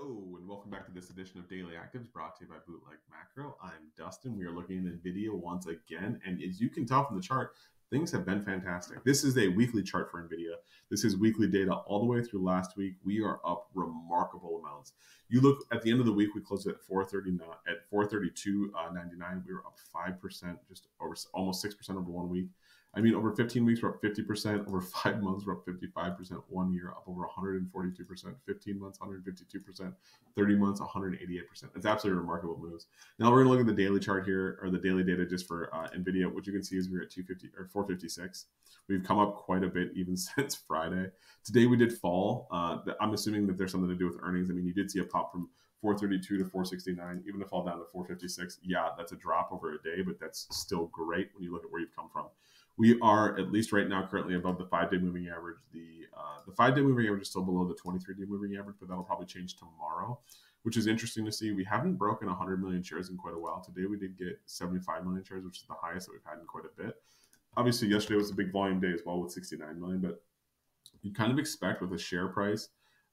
Hello, and welcome back to this edition of Daily Actives brought to you by Bootleg Macro. I'm Dustin. We are looking at NVIDIA once again, and as you can tell from the chart, things have been fantastic. This is a weekly chart for NVIDIA. This is weekly data all the way through last week. We are up remarkable amounts. You look at the end of the week, we closed at 439 at 432.99. We were up 5%, just over almost 6% over 1 week. I mean, over 15 weeks, we're up 50%. Over 5 months, we're up 55%. 1 year, up over 142%. 15 months, 152%. 30 months, 188%. It's absolutely remarkable moves. Now we're going to look at the daily chart here, or the daily data just for NVIDIA. What you can see is we're at 250 or 456. We've come up quite a bit even since Friday. Today we did fall. I'm assuming that there's something to do with earnings. I mean, you did see a pop from 432 to 469, even to fall down to 456. Yeah, that's a drop over a day, but that's still great when you look at where you've come from. We are, at least right now, currently above the 5-day moving average. The 5-day moving average is still below the 23-day moving average, but that'll probably change tomorrow, which is interesting to see. We haven't broken 100 million shares in quite a while. Today we did get 75 million shares, which is the highest that we've had in quite a bit. Obviously, yesterday was a big volume day as well with 69 million, but you kind of expect with a share price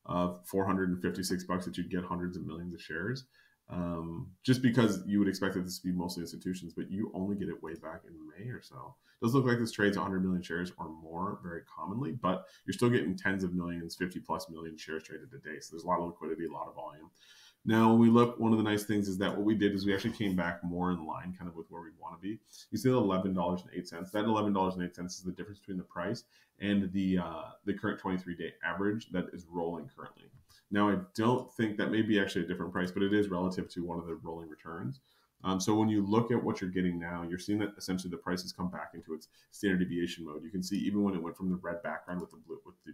of $456 that you'd get hundreds of millions of shares. Just because you would expect that this to be mostly institutions, but you only get it way back in May or so. It does look like this trades 100 million shares or more very commonly, but you're still getting tens of millions, 50 plus million shares traded a day. So there's a lot of liquidity, a lot of volume. Now, when we look, one of the nice things is that what we did is we actually came back more in line kind of with where we want to be. You see the $11.08. That $11.08 is the difference between the price and the current 23-day average that is rolling currently. Now, I don't think that may be actually a different price, but it is relative to one of the rolling returns. So when you look at what you're getting now, you're seeing that essentially the price has come back into its standard deviation mode. You can see even when it went from the red background with the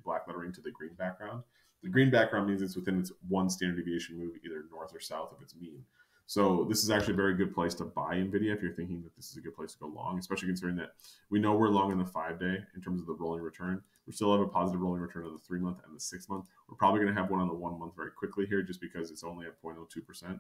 black lettering to the green background, the green background means it's within its one standard deviation move, either north or south of its mean. So this is actually a very good place to buy NVIDIA if you're thinking that this is a good place to go long, especially considering that we know we're long in the 5-day in terms of the rolling return. We still have a positive rolling return on the 3-month and the 6-month. We're probably going to have one on the 1 month very quickly here just because it's only at 0.02%.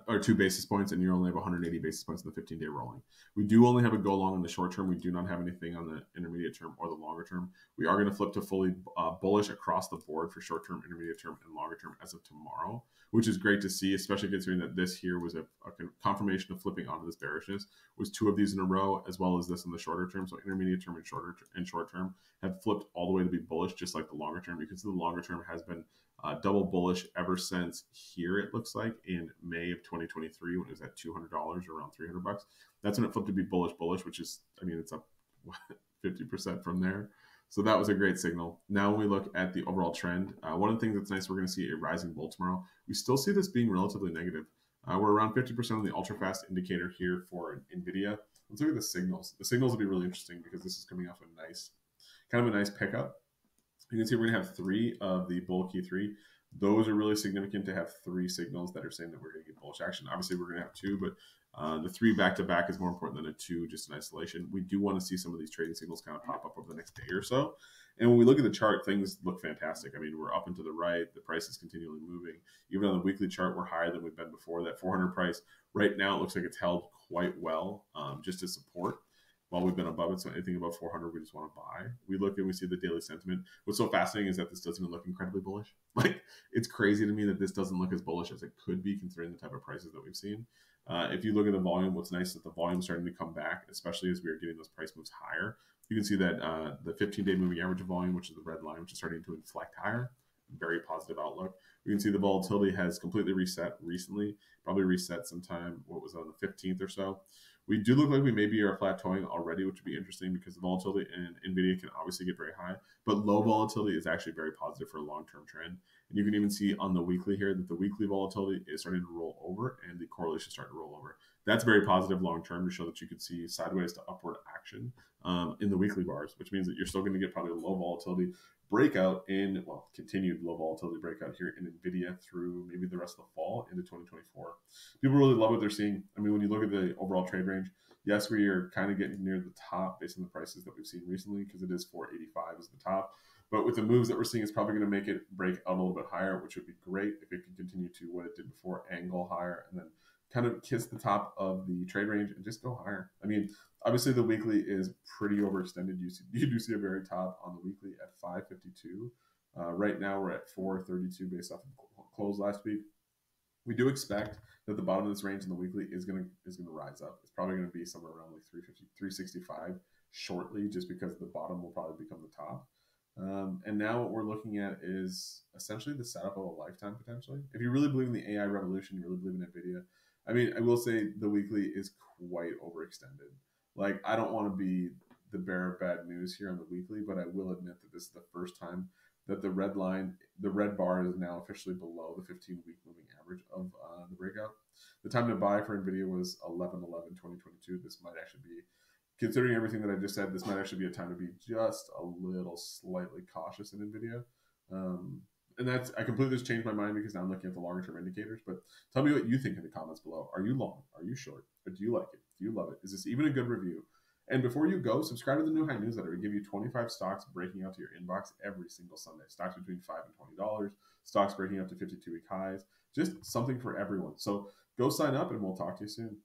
Or 2 basis points, and you only have 180 basis points in the 15-day rolling. We do only have a go long in the short term. We do not have anything on the intermediate term or the longer term. We are going to flip to fully bullish across the board for short term, intermediate term, and longer term as of tomorrow, which is great to see, especially considering that this here was a confirmation of flipping onto this bearishness. Was 2 of these in a row, as well as this in the shorter term. So intermediate term and short term have flipped all the way to be bullish, just like the longer term. You can see the longer term has been double bullish ever since here, it looks like, in May of 2023 when it was at $200 or around $300. That's when it flipped to be bullish, which is, I mean, it's up 50% from there. So that was a great signal. Now when we look at the overall trend, one of the things that's nice, we're going to see a rising bull tomorrow. We still see this being relatively negative. We're around 50% on the ultra fast indicator here for NVIDIA. Let's look at the signals. The signals will be really interesting because this is coming off a nice pickup. You can see we're going to have 3 of the bull Q3. Those are really significant to have 3 signals that are saying that we're going to get bullish action. Obviously, we're going to have 2, but the 3 back-to-back is more important than a 2 just in isolation. We do want to see some of these trading signals kind of pop up over the next day or so. And when we look at the chart, things look fantastic. I mean, we're up and to the right. The price is continually moving. Even on the weekly chart, we're higher than we've been before. That 400 price, right now, it looks like it's held quite well just to support. While we've been above it, so anything above 400, we just want to buy. We look and we see the daily sentiment. What's so fascinating is that this doesn't even look incredibly bullish. Like, it's crazy to me that this doesn't look as bullish as it could be considering the type of prices that we've seen. If you look at the volume, what's nice is that the volume is starting to come back, especially as we are getting those price moves higher. You can see that the 15-day moving average volume, which is the red line, which is starting to inflect higher. Very positive outlook. We can see the volatility has completely reset recently, probably reset sometime, what was it, on the 15th or so. We do look like we maybe are plateauing already, which would be interesting because the volatility in NVIDIA can obviously get very high, but low volatility is actually very positive for a long-term trend. And you can even see on the weekly here that the weekly volatility is starting to roll over and the correlation is starting to roll over. That's very positive long-term to show that you could see sideways to upward action in the weekly bars, which means that you're still going to get probably a low volatility breakout in, well, continued low volatility breakout here in NVIDIA through maybe the rest of the fall into 2024. People really love what they're seeing. I mean, when you look at the overall trade range, yes, we are kind of getting near the top based on the prices that we've seen recently because it is 485 is the top. But with the moves that we're seeing, it's probably going to make it break out a little bit higher, which would be great if it can continue to what it did before, angle higher, and then kind of kiss the top of the trade range and just go higher. I mean, obviously the weekly is pretty overextended. You do see a very top on the weekly at 552. Right now we're at 432 based off of close last week. We do expect that the bottom of this range in the weekly is gonna rise up. It's probably gonna be somewhere around like 350, 365 shortly, just because the bottom will probably become the top. And now what we're looking at is essentially the setup of a lifetime potentially. If you really believe in the AI revolution, you really believe in Nvidia. I mean, I will say the weekly is quite overextended. Like, I don't want to be the bearer of bad news here on the weekly, but I will admit that this is the first time that the red line, the red bar is now officially below the 15-week moving average of the breakout. The time to buy for NVIDIA was 11/11/2022. This might actually be, considering everything that I just said, this might actually be a time to be just a little slightly cautious in NVIDIA. And that's, I completely just changed my mind because now I'm looking at the longer term indicators. But tell me what you think in the comments below. Are you long? Are you short? Or do you like it? Do you love it? Is this even a good review? And before you go, subscribe to the New High newsletter. We give you 25 stocks breaking out to your inbox every single Sunday. Stocks between $5 and $20, stocks breaking out to 52-week highs, just something for everyone. So go sign up and we'll talk to you soon.